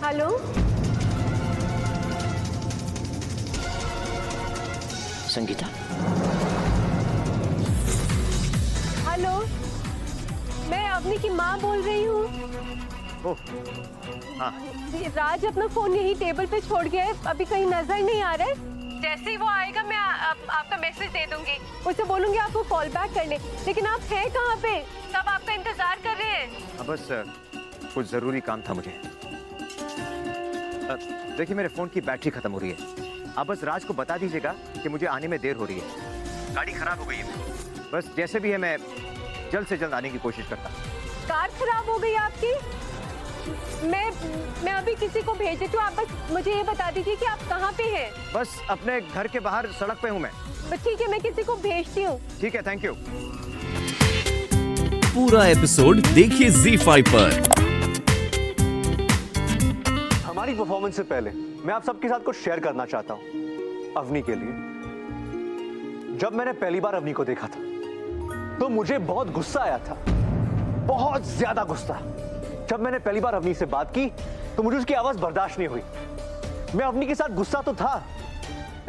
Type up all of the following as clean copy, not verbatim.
Hello. Sangeeta. Hello, मैं अवनी की माँ बोल रही हूँ। ओह, हाँ। राज अपना फोन यही टेबल पे छोड़ गया है, अभी कहीं नजर नहीं आ रहा है। जैसे ही वो आएगा मैं आपका मैसेज दे दूंगी, उसे बोलूंगी आपको कॉल बैक कर ले। लेकिन आप हैं कहाँ पे? सब आपका इंतजार कर रहे हैं। अब बस कुछ जरूरी काम था मुझे। देखिए मेरे फोन की बैटरी खत्म हो रही है। आप बस राज को बता दीजिएगा कि मुझे आने में देर हो रही है। गाड़ी खराब हो गई है। बस जैसे भी है मैं जल्द से जल्द आने की कोशिश करता हूँ। कार खराब हो गई आपकी? मैं अभी किसी को भेज देती हूँ। आप बस मुझे ये बता दीजिए कि आप कहाँ पे हैं। बस अपने घर के बाहर सड़क पे हूँ मैं। ठीक है, मैं किसी को भेजती हूँ। ठीक है, थैंक यू। पूरा एपिसोड देखिए ZEE5 पर। हमारी परफॉर्मेंस से पहले मैं आप सबके साथ कुछ शेयर करना चाहता हूँ अवनी के लिए। जब मैंने पहली बार अवनी को देखा था तो मुझे बहुत गुस्सा आया था, बहुत ज्यादा गुस्सा। जब मैंने पहली बार अवनी से बात की तो मुझे उसकी आवाज बर्दाश्त नहीं हुई। मैं अवनी के साथ गुस्सा तो था,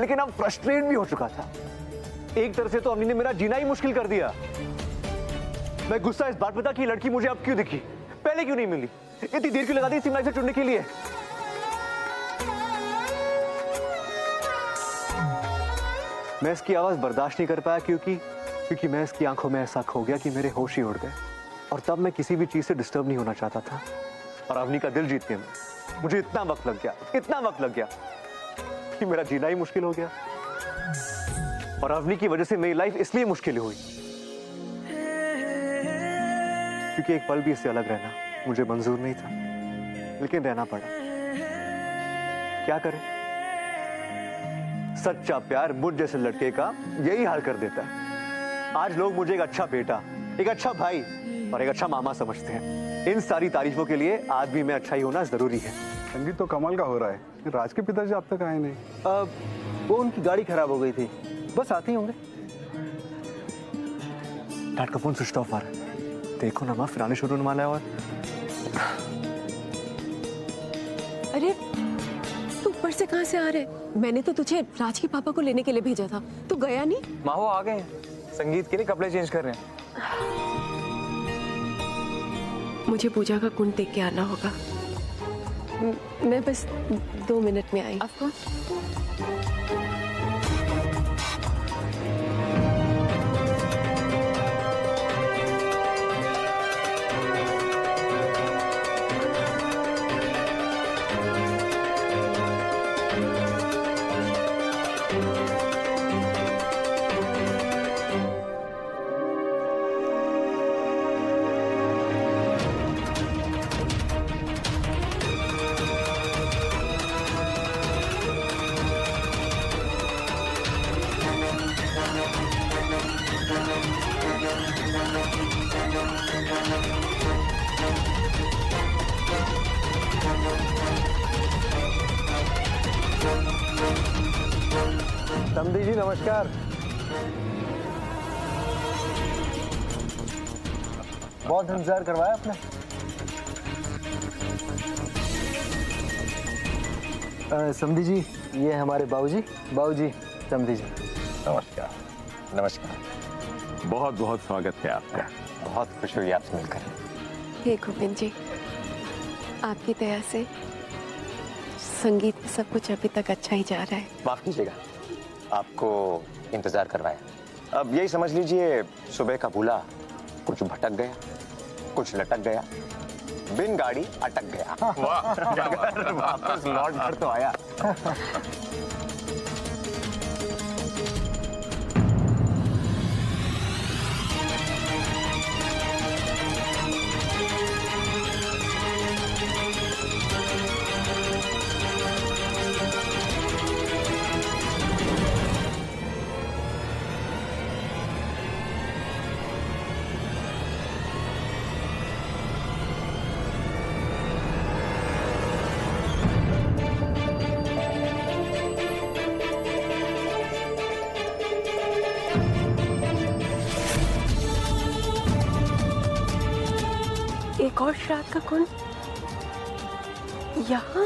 लेकिन अब फ्रस्ट्रेट भी हो चुका था। एक तरह से तो अवनी ने मेरा जीना ही मुश्किल कर दिया। मैं गुस्सा इस बात पे था कि लड़की मुझे अब क्यों दिखी, पहले क्यों नहीं मिली, इतनी देर क्यों लगा दी सिमला से चुनने के लिए। मैं इसकी आवाज बर्दाश्त नहीं कर पाया क्योंकि मैं इसकी आंखों में ऐसा खो गया कि मेरे होश ही उड़ गए। और तब मैं किसी भी चीज से डिस्टर्ब नहीं होना चाहता था, और अवनी का दिल जीतने में मुझे इतना वक्त लग गया कि मेरा जीना ही मुश्किल हो गया। और अवनी की वजह से मेरी लाइफ इसलिए मुश्किल हुई क्योंकि एक पल भी इससे अलग रहना मुझे मंजूर नहीं था, लेकिन रहना पड़ा। क्या करें, सच्चा प्यार मुझ जैसे लड़के का यही हाल कर देता है। आज लोग मुझे एक अच्छा बेटा, एक अच्छा भाई और एक अच्छा मामा समझते हैं। इन सारी तारीफों के लिए आदमी में अच्छा ही होना जरूरी है। संगीत तो कमाल का हो रहा है। राज के पिताजी अब तक आए नहीं। वो उनकी गाड़ी खराब हो गई थी, बस आते ही होंगे। डैड का फोन स्विच ऑफ आ रहा है। देखो ना माँ, फिर आने शुरू होने वाला है। और अरे तू ऊपर से कहाँ से आ रहे? मैंने तो तुझे राज के पापा को लेने के लिए भेजा था, तू गया नहीं? माँ वो आ गए हैं, संगीत के लिए कपड़े चेंज कर रहे हैं। मुझे पूजा का कुंड देख के आना होगा। मैं बस 2 मिनट में आई। आपको समधी जी नमस्कार। बहुत इंतजार करवाया आपने। समधी जी ये हमारे बाबूजी समधी जी। नमस्कार। नमस्कार। बहुत बहुत स्वागत है आपका। बहुत खुशी हुई आपसे मिलकर। हे गोविंद जी, आपकी दया से संगीत में सब कुछ अभी तक अच्छा ही जा रहा है। माफ कीजिएगा, आपको इंतजार करवाया। अब यही समझ लीजिए सुबह का भूला कुछ भटक गया, कुछ लटक गया, बिन गाड़ी अटक गया। मगर वापस लौट कर तो आया। एक और श्राद्ध का कुंड। यहाँ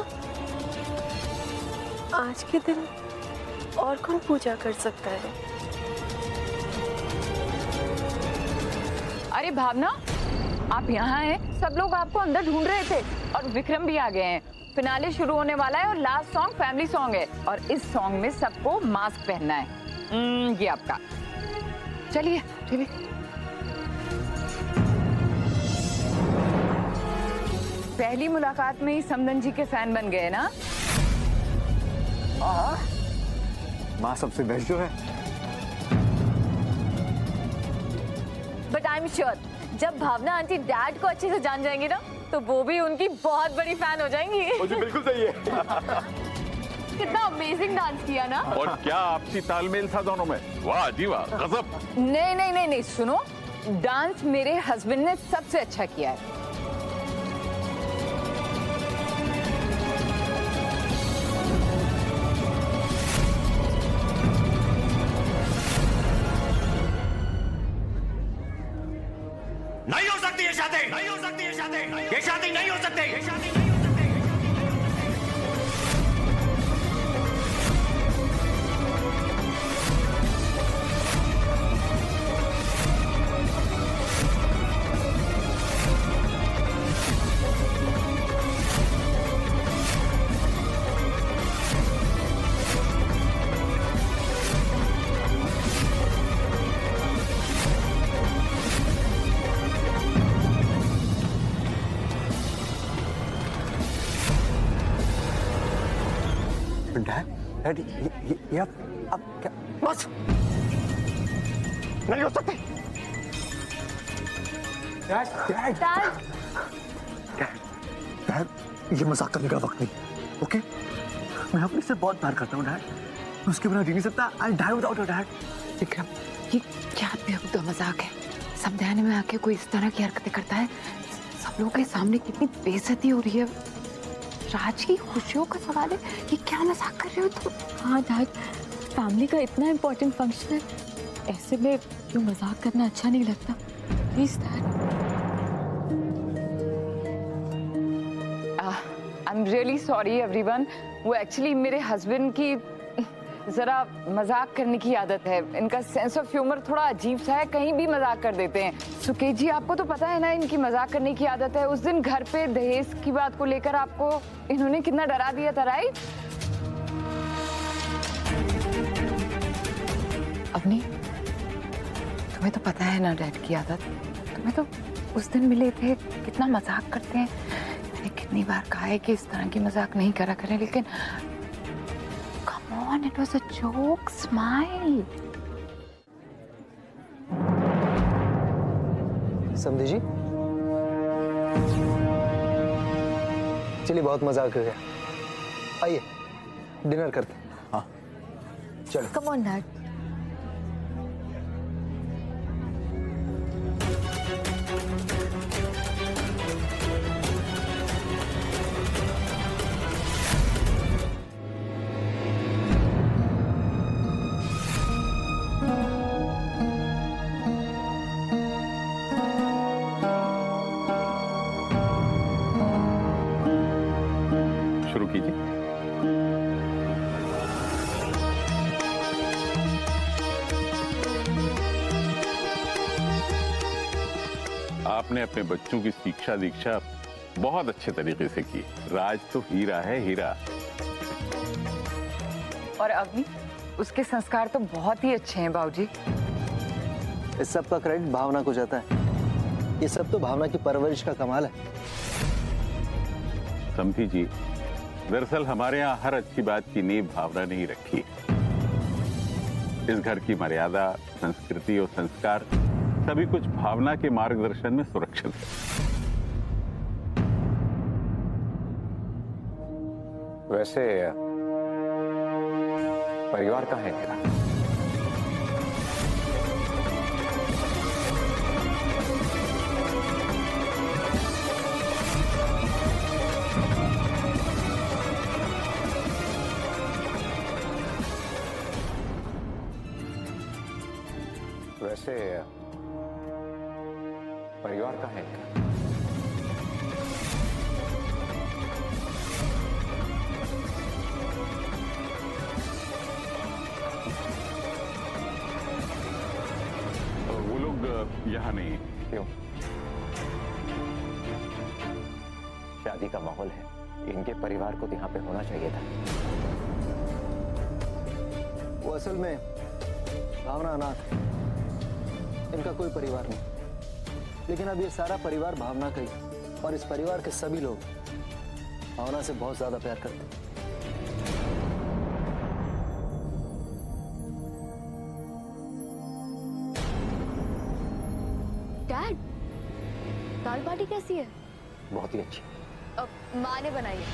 आज के दिन और कौन पूजा कर सकता है? अरे भावना, आप यहाँ हैं? सब लोग आपको अंदर ढूंढ रहे थे और विक्रम भी आ गए हैं। फिनाले शुरू होने वाला है और लास्ट सॉन्ग फैमिली सॉन्ग है और इस सॉन्ग में सबको मास्क पहनना है। ये आपका। चलिए चलिए। पहली मुलाकात में ही समदन जी के फैन बन गए ना? माँ सबसे बेस्ट जो है। बट आई एम श्योर जब भावना आंटी डैड को अच्छे से जान जाएंगी ना तो वो भी उनकी बहुत बड़ी फैन हो जाएंगी। मुझे बिल्कुल सही है। कितना अमेजिंग डांस किया ना। और क्या आपसी तालमेल था दोनों में, वाह जी वाह, गजब। नहीं नहीं नहीं नहीं, सुनो, डांस मेरे हस्बैंड ने सबसे अच्छा किया है। नहीं हो सकती ये शादी, नहीं हो सकती ये शादी, ये शादी नहीं हो सकती, ये शादी नहीं हो सकती। डैड ये अब क्या? बस नहीं हो सकती। डैड ये मजाक करने का वक्त नहीं, ओके? मैं अपने से बहुत प्यार करता हूँ डैड, मैं उसके बिना जी नहीं सकता। I die without dad. Vikram, ये क्या बेहुदा मजाक है? समझाने में आके कोई इस तरह की हरकतें करता है? सब लोगों के सामने कितनी बेइज्जती हो रही है। राज की खुशियों का सवाल है, ये क्या मजाक कर रहे हो तुम? हाँ डैड, फैमिली का इतना इम्पोर्टेंट फंक्शन है, ऐसे में क्यों मजाक करना अच्छा नहीं लगता। Please dad. I am really sorry everyone. वो एक्चुअली मेरे हस्बैंड की जरा मजाक करने की आदत है। इनका सेंस ऑफ ह्यूमर थोड़ा अजीब सा है, कहीं भी मजाक कर देते हैं। सुकेश जी, आपको तो पता है ना इनकी मजाक करने की आदत है। उस दिन घर पे दहेज की बात को लेकर आपको इन्होंने कितना डरा दिया था, राइट? अवनी, तुम्हें तो पता है ना डैड की आदत। तुम्हें तो उस दिन मिले थे, कितना मजाक करते हैं। मैंने कितनी बार कहा है कि इस तरह की मजाक नहीं करा करें, लेकिन come on, it was a joke, smile. समधी जी, चलिए बहुत मजाक हो गया, आइए डिनर करते हैं। हाँ चलो। Come on dad. शुरू कीजिए। आपने अपने बच्चों की शिक्षा दीक्षा बहुत अच्छे तरीके से की। राज तो हीरा है, हीरा। और अवनी, उसके संस्कार तो बहुत ही अच्छे हैं बाबूजी। इस सब का क्रेडिट भावना को जाता है। ये सब तो भावना की परवरिश का कमाल है। समझी जी, दरअसल हमारे यहाँ हर अच्छी बात की नींव भावना नहीं रखी। इस घर की मर्यादा, संस्कृति और संस्कार सभी कुछ भावना के मार्गदर्शन में सुरक्षित है। वैसे परिवार कहाँ है मेरा? वैसे परिवार का है क्या? लोग यहाँ नहीं हैं। क्यों? शादी का माहौल है, इनके परिवार को तो यहाँ पे होना चाहिए था। वो असल में भावना अनाथ है, इनका कोई परिवार नहीं। लेकिन अब ये सारा परिवार भावना का ही, और इस परिवार के सभी लोग भावना से बहुत ज्यादा प्यार करते हैं। डैड, दाल बाटी कैसी है? बहुत ही अच्छी। अब माँ ने बनाई है।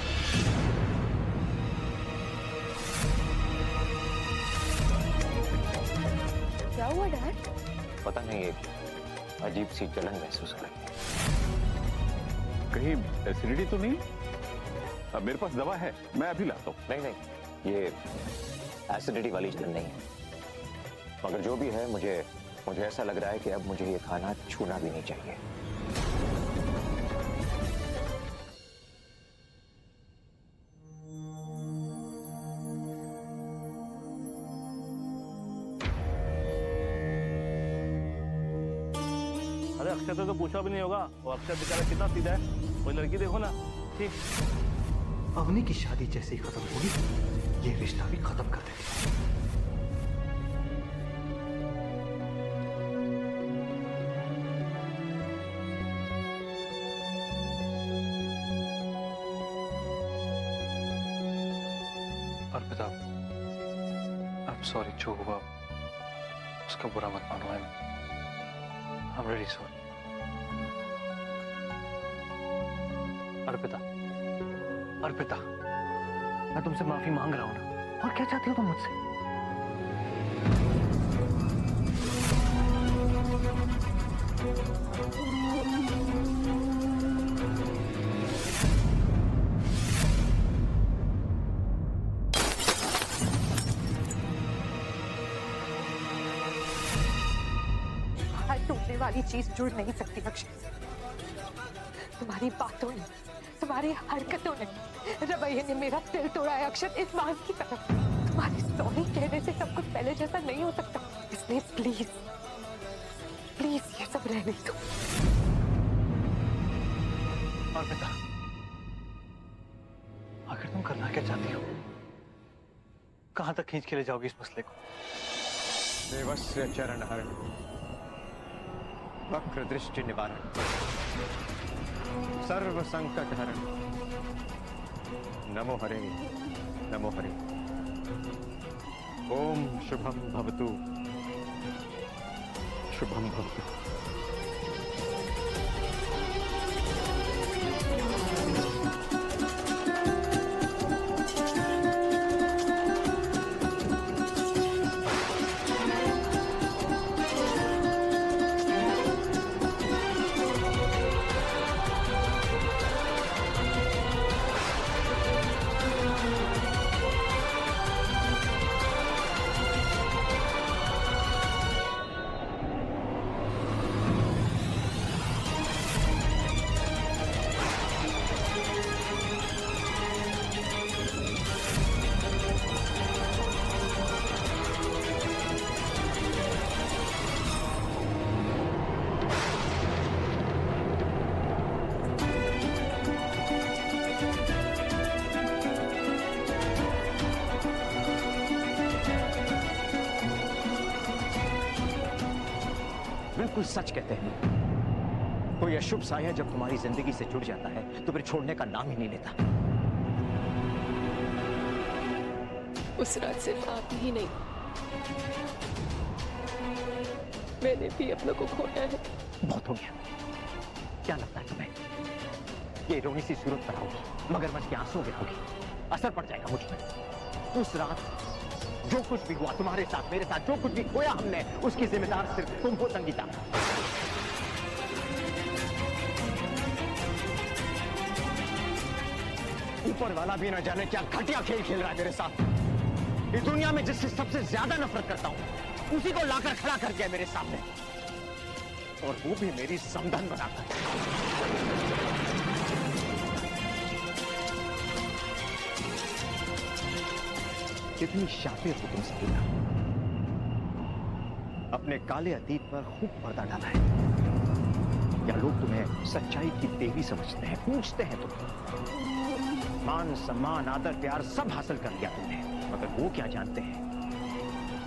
क्या हुआ डैड? पता नहीं, एक अजीब सी जलन महसूस हो रही है। कहीं एसिडिटी तो नहीं? अब मेरे पास दवा है, मैं अभी लाता हूँ। नहीं नहीं, ये एसिडिटी वाली जलन नहीं है, मगर जो भी है मुझे ऐसा लग रहा है कि अब मुझे ये खाना छूना भी नहीं चाहिए। अरे अक्षय तो पूछा भी नहीं होगा, वो अक्षय बेचारा कितना सीधा है। कोई लड़की देखो ना। ठीक, अवनी की शादी जैसे ही खत्म होगी, ये रिश्ता भी खत्म कर देंगे। अर्पिता, आई एम सॉरी, जो हुआ उसका बुरा मत मानो। I am really sorry. Arpita, Arpita, मैं तुमसे माफी मांग रहा हूं ना, और क्या चाहती हो तुम मुझसे? हाथ टूटने वाली चीज जुड़ नहीं सकती अक्षय। तुम्हारी बातों ने, तुम्हारी हरकतों ने, रवैये ने मेरा दिल तोड़ा है अक्षर, इस बात की तरफ। तुम्हारी सॉरी कहने से सब कुछ पहले जैसा नहीं हो सकता, इसलिए प्लीज प्लीज ये सब रहने दो। अर्पिता, आखिर तुम करना क्या चाहती हो? कहां तक खींच के ले जाओगी इस मसले को? देवस्य चरण हरण, वक्र दृष्टि निवारण, सर्व संकट हरण, नमो हरे नमो हरे। ओम शुभम भवतु, शुभम भवतु। बिल्कुल सच कहते हैं, कोई अशुभ साया जब तुम्हारी जिंदगी से जुड़ जाता है तो फिर छोड़ने का नाम ही नहीं लेता। उस रात सिर्फ आप ही नहीं, मैंने भी अपनों को खोया है। बहुत हो गया। क्या लगता है तुम्हें ये रोनी सी सूरत पर होगी, मगरमच्छ के आंसू में होगी, असर पड़ जाएगा मुझ पर। उस रात जो कुछ भी हुआ तुम्हारे साथ, मेरे साथ, जो कुछ भी खोया हमने, उसकी जिम्मेदार सिर्फ तुम हो संगीता। ऊपर वाला भी न जाने क्या घटिया खेल खेल रहा है मेरे साथ। इस दुनिया में जिससे सबसे ज्यादा नफरत करता हूं, उसी को लाकर खड़ा कर दिया मेरे सामने, और वो भी मेरी समधन बनाकर। कितनी शातिर हो तुम संगीता। अब अपने काले अतीत पर खूब पर्दा डाला है, या लोग तुम्हें सच्चाई की देवी समझते हैं, पूछते हैं तुम। मान सम्मान आदर प्यार सब हासिल कर लिया तुमने, मगर वो क्या जानते हैं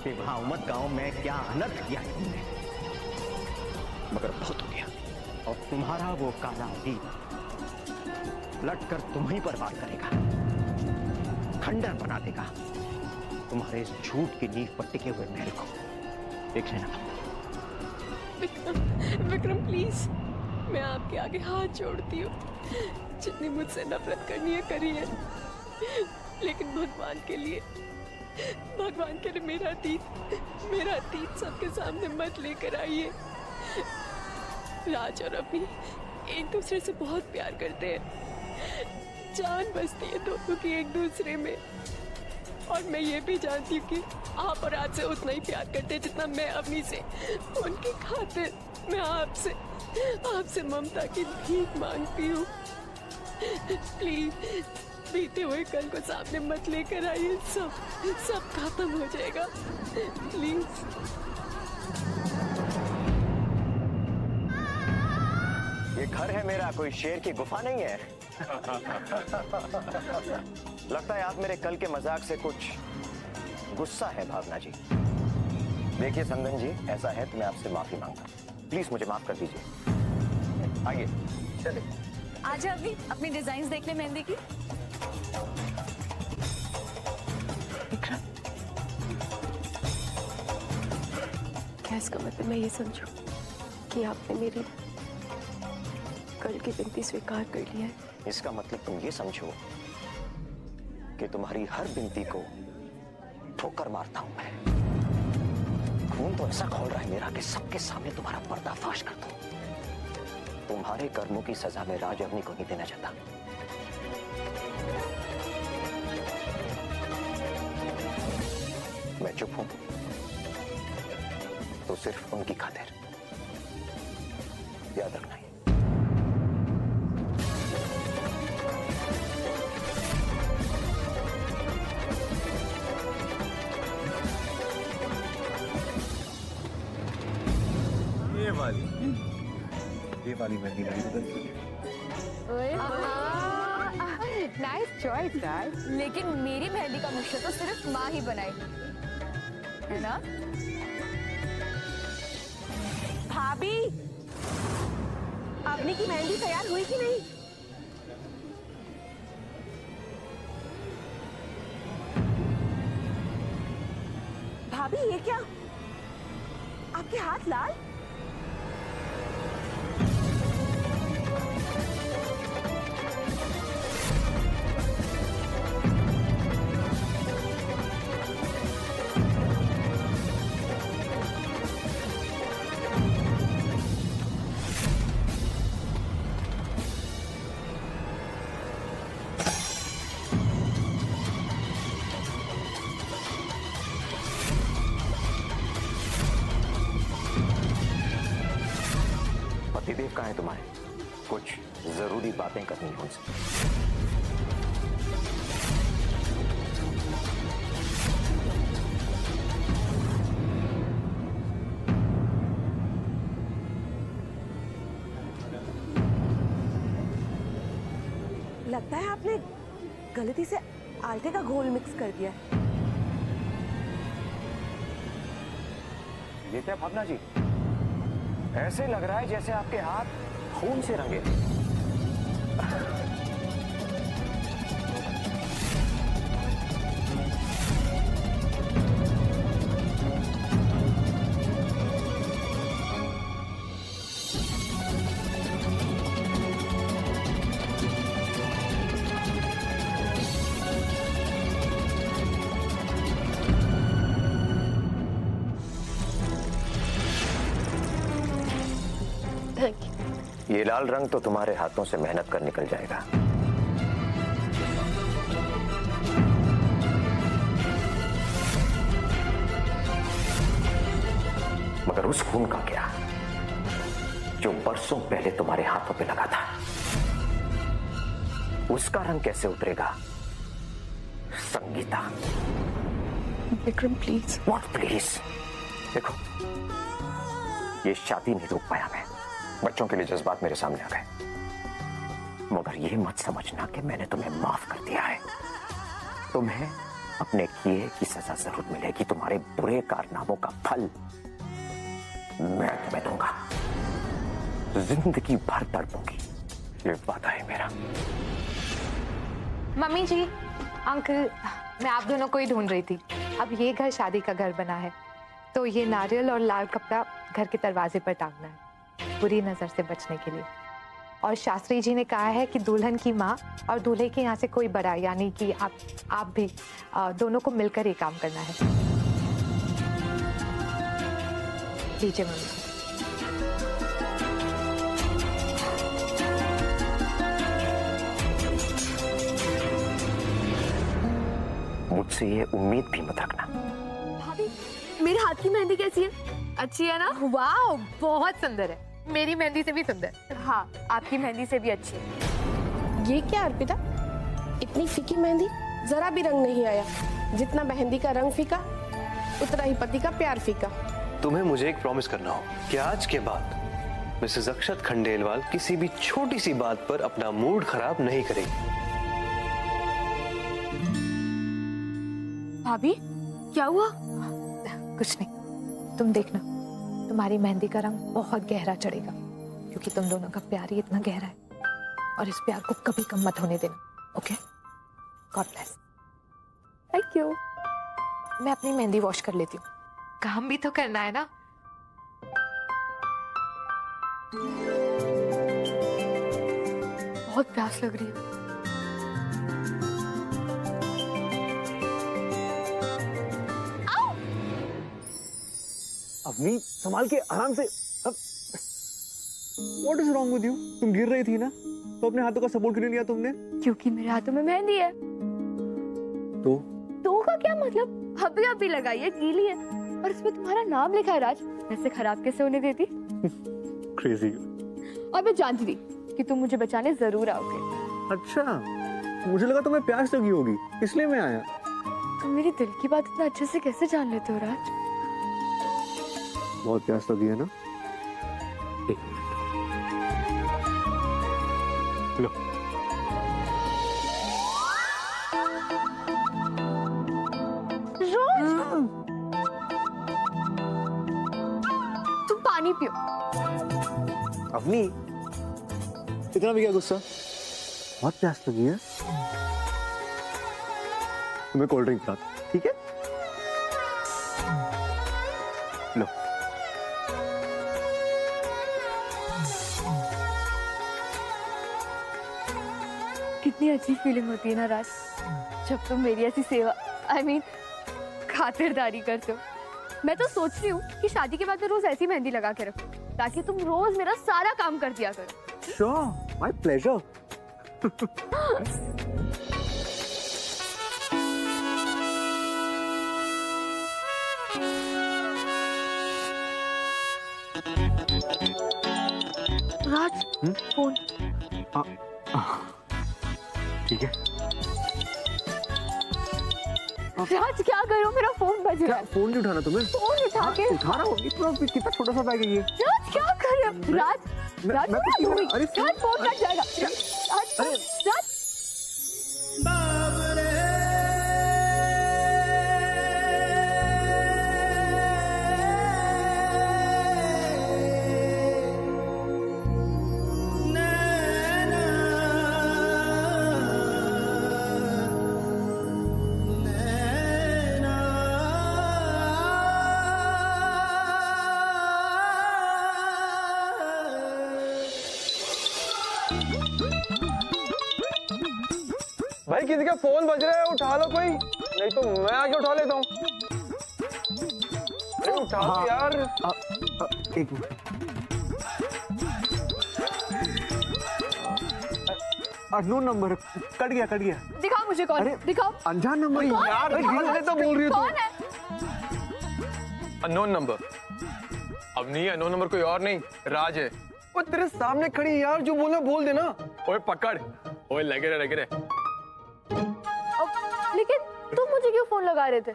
कि वहां उमद गांव में क्या अनर्थ किया है तुमने। मगर बहुत हो गया, और तुम्हारा वो काला अतीत लटकर तुम्हीं पर वार करेगा, खंडर बना देगा तुम्हारे इस झूठ की नींव पर टिके हुए महल को। देख लेना। विक्रम प्लीज, मैं आपके आगे हाथ जोड़ती हूँ, जितनी मुझसे नफरत करनी है करिए, लेकिन भगवान के लिए मेरा अतीत सबके सामने मत लेकर आइए। राज और अभी एक दूसरे से बहुत प्यार करते हैं, जान बसती है दोनों की एक दूसरे में, और मैं ये भी जानती हूँ कि आप और राज से उतना ही प्यार करते हैं जितना मैं अवनी से। उनकी खातिर मैं आपसे ममता की भीख मांगती हूँ। प्लीज बीते हुए कल को सामने मत लेकर आइए, सब खत्म हो जाएगा प्लीज। ये घर है मेरा, कोई शेर की गुफा नहीं है। लगता है आप मेरे कल के मजाक से कुछ गुस्सा है भावना जी। देखिए संदन जी, ऐसा है तो मैं आपसे माफी मांगता हूँ, प्लीज मुझे माफ कर दीजिए। आइए चले। आजा अभी अपनी डिजाइन्स देख ले मेहंदी की। क्या इसका मतलब मैं ये समझूं कि आपने मेरी कल की विनती स्वीकार कर लिया है? इसका मतलब तुम ये समझो कि तुम्हारी हर विनती को ठोकर मारता हूं मैं। खून तो ऐसा खौल रहा है मेरा कि सबके सामने तुम्हारा पर्दाफाश कर दूं। तुम्हारे कर्मों की सजा में राज अवनी को नहीं देना चाहता। मैं चुप हूं तो सिर्फ उनकी खातिर, याद रखना है। ये वाली मेहंदी नहीं बदलती। Nice choice guys. लेकिन मेरी मेहंदी का नक्शा तो सिर्फ माँ ही बनाएगी, है ना? भाभी, अवनी की मेहंदी तैयार हुई कि नहीं? भाभी ये क्या, आपके हाथ लाल? पतिदेव कहाँ है तुम्हारे? कुछ जरूरी बातें करनी है उनसे। लगता है आपने गलती से आटे का घोल मिक्स कर दिया। ये क्या भावना जी, ऐसे लग रहा है जैसे आपके हाथ खून से रंगे। ये लाल रंग तो तुम्हारे हाथों से मेहनत कर निकल जाएगा। मगर उस खून का क्या जो बरसों पहले तुम्हारे हाथों पे लगा था, उसका रंग कैसे उतरेगा Sangeeta? Vikram please. What please? देखो, ये शादी नहीं रोक पाया मैं। बच्चों के लिए जज्बात मेरे सामने आ गए, मगर ये मत समझना कि मैंने तुम्हें माफ कर दिया है। तुम्हें अपने किए की सजा जरूर मिलेगी। तुम्हारे बुरे कारनामों का फल मैं तुम्हें दूंगा। जिंदगी भर तड़पोगी, ये वादा है मेरा। मम्मी जी, अंकल, मैं आप दोनों को ही ढूंढ रही थी। अब ये घर शादी का घर बना है, तो ये नारियल और लाल कपड़ा घर के दरवाजे पर टांगना है, बुरी नजर से बचने के लिए। और शास्त्री जी ने कहा है कि दुल्हन की माँ और दूल्हे के यहाँ से कोई बड़ा, यानी कि आप भी दोनों को मिलकर ये काम करना है। लीजिए मम्मी। मुझसे ये उम्मीद भी मत रखना। भाभी, मेरे हाथ की मेहंदी कैसी है? अच्छी है ना? वाह, बहुत सुंदर है। मेरी मेहंदी से भी सुंदर। हाँ, आपकी मेहंदी से भी अच्छी है। ये क्या अर्पिता, इतनी फीकी मेहंदी, जरा भी रंग नहीं आया। जितना मेहंदी का रंग फीका, उतना ही पति का प्यार फीका। तुम्हें मुझे एक प्रॉमिस करना हो कि आज के बाद मिसेस अक्षत खंडेलवाल किसी भी छोटी सी बात पर अपना मूड खराब नहीं करेगी। भाभी, क्या हुआ? कुछ नहीं, तुम देखना, तुम्हारी मेहंदी का रंग बहुत गहरा चढ़ेगा, क्योंकि तुम दोनों का प्यार ही इतना गहरा है। और इस प्यार को कभी कम मत होने देना। Okay? God bless. Thank you. मैं अपनी मेहंदी वॉश कर लेती हूँ, काम भी तो करना है ना। बहुत प्यास लग रही है। अवनी, संभाल के, आराम से। What is wrong with you? तुम गिर रही थी ना, तो अपने हाथों का सपोर्ट क्यों नहीं लिया तुमने? क्योंकि मेरे हाथों में मेहंदी है। तो का क्या मतलब? अभी लगाई है, गीली है, और इसमें तुम्हारा नाम लिखा है राज। ऐसे खराब कैसे होने देती? Crazy। और मैं जानती थी कि तुम मुझे बचाने जरूर आओगे। अच्छा, मुझे लगा तुम्हें प्यास लगी होगी, इसलिए मैं आया। तुम मेरी दिल की बात इतना अच्छे से कैसे जान लेते हो राज? बहुत प्यास लगी है ना? एक मिनट, लो। तुम पानी पियो। अवनी, इतना भी क्या गुस्सा? बहुत प्यास लगी है। तुम्हें कोल्ड ड्रिंक पिलाता हूं, ठीक है? लो। कितनी अच्छी फीलिंग होती है ना राज, जब तुम मेरी ऐसी सेवा, I mean, खातिरदारी करते हो। मैं तो सोच रही हूँ कि शादी के बाद मैं रोज ऐसी मेहंदी लगा के रखूं, ताकि तुम रोज मेरा सारा काम कर दिया करो। Sure, my pleasure। Raj, phone. ठीक है। राज, क्या करो, मेरा फोन बज रहा है। फोन नहीं उठाना तुम्हें? फोन उठा के। उठा रहा हूँ, इतना कितना छोटा सा बैग है ये। राज, क्या कर रहे हो? राज, राज, अरे राज, फोन कट जाएगा। राज, राज। भाई, किसी का फोन बज रहा है, उठा लो कोई, नहीं तो मैं आके उठा लेता हूँ। अरे उठा लो यार। एक मिनट। अननोन नंबर, कट गया। दिखाओ मुझे कौन। अरे, दिखाओ। अनजान नंबर यार, तो बोल रही हो कौन है? Unknown number. अब नहीं, अननोन नंबर कोई और नहीं, राज है। वो तेरे सामने खड़ी यार, जो बोलना बोल देना। ओए पकड़, ओए लगे रहे। लेकिन तुम मुझे क्यों फोन लगा रहे थे?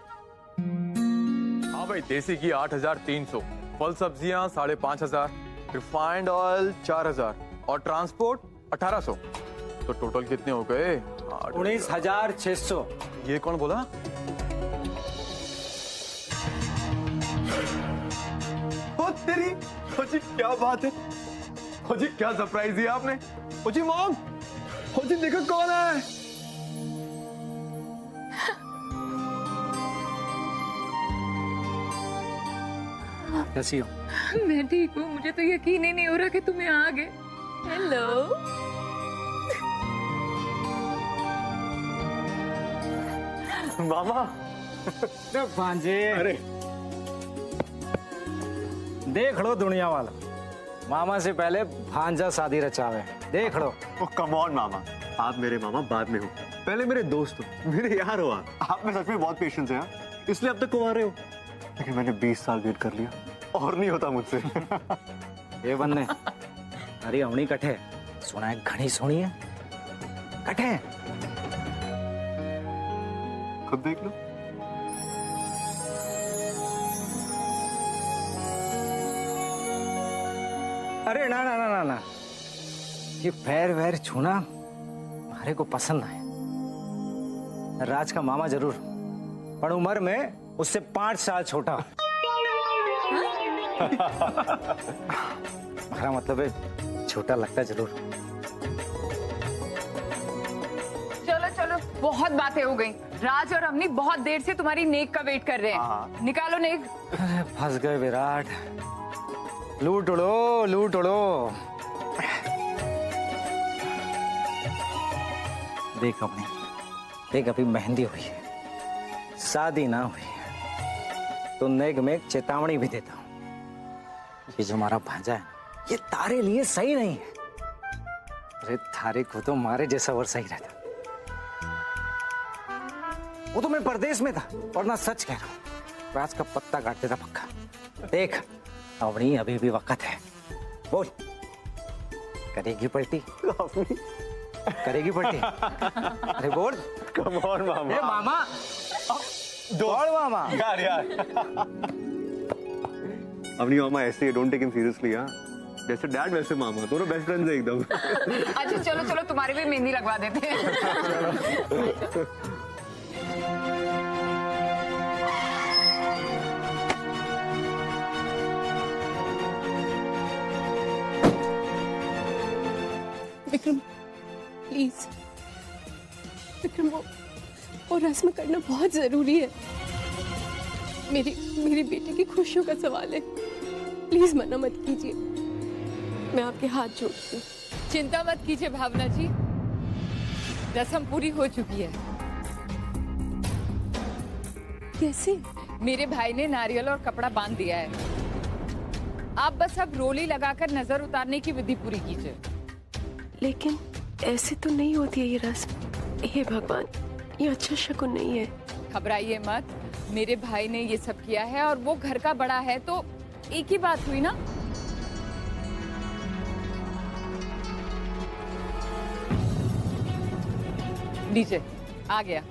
हाँ भाई, देसी की 8300 फल सब्जियां 5,500, रिफाइंड ऑयल 4,000 और ट्रांसपोर्ट 1,800। तो टोटल कितने हो गए? 19,600। ये कौन बोला? ओ तेरी, ओ जी क्या बात है, ओ जी क्या सरप्राइज दिया आपने। ओ जी मॉम, ओ जी देखो कौन है। कैसी हो? मैं ठीक हूँ, मुझे तो यकीन ही नहीं हो रहा कि तुम्हें आ गए। हेलो। मामा। भांजे, अरे देख लो दुनिया वाला, मामा से पहले भांजा शादी रचावे। देख लो। ओ कम ऑन मामा, आप मेरे मामा बाद में हो, पहले मेरे दोस्त हो, मेरे यार हो। आप में सच में बहुत पेशेंस है यार, इसलिए अब तक कुंवारे हो। लेकिन मैंने 20 साल वेट कर लिया और नहीं होता मुझसे। ये बनने अरे अवनी कठे सुना है, घनी सोनी है कठे। खुद देख लो। अरे ना ना ना ना ना, ये पैर वैर छूना हमारे को पसंद है। राज का मामा जरूर, पर उम्र में उससे 5 साल छोटा। हमारा मतलब है छोटा लगता जरूर। चलो चलो, बहुत बातें हो गई। राज और अवनी बहुत देर से तुम्हारी नेक का वेट कर रहे हैं। निकालो नेक। अरे फंस गए विराट, लूट उड़ो लूट उड़ो। देख अपनी, देख अभी मेहंदी हुई है, शादी ना हुई है, तो नेक में एक चेतावनी भी देता हूं। ये जो हमारा भांजा है, ये तारे लिए सही नहीं है। अरे थारे को तो मारे जैसा और सही रहता। वो तो मैं परदेश में था, और ना सच कह रहा हूं, राज का पत्ता काट देता पक्का। देख अवनी अभी भी वक्त है, बोल करेगी पलटी? करेगी पलटी? अरे बोल। कम ऑन मामा। मामा दौड़ मामा। यार अपनी मामा ऐसे, डोंट टेक हिम सीरियसली। हाँ, जैसे डैड वैसे मामा, दोनों बेस्ट फ्रेंड्स हैं एकदम। अच्छा चलो चलो, तुम्हारी भी मेहंदी लगवा देते हैं। विक्रम प्लीज, विक्रम वो रस्म करना बहुत जरूरी है। मेरी बेटे की खुशियों का सवाल है, प्लीज मना मत कीजिए, मैं आपके हाथ जोड़ती हूँ। चिंता मत कीजिए भावना जी, रस्म पूरी हो चुकी है। कैसे? मेरे भाई ने नारियल और कपड़ा बांध दिया है। आप बस अब रोली लगाकर नजर उतारने की विधि पूरी कीजिए। लेकिन ऐसे तो नहीं होती है ये रस्म। हे भगवान, ये अच्छा शकुन नहीं है। घबराइए मत, मेरे भाई ने ये सब किया है और वो घर का बड़ा है, तो एक ही बात हुई ना। लीजिए, आ गया।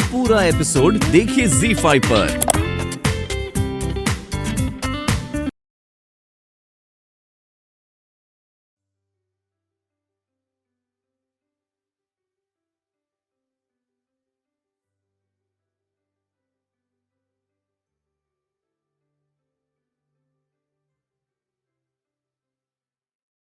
पूरा एपिसोड देखिए ZEE5 पर।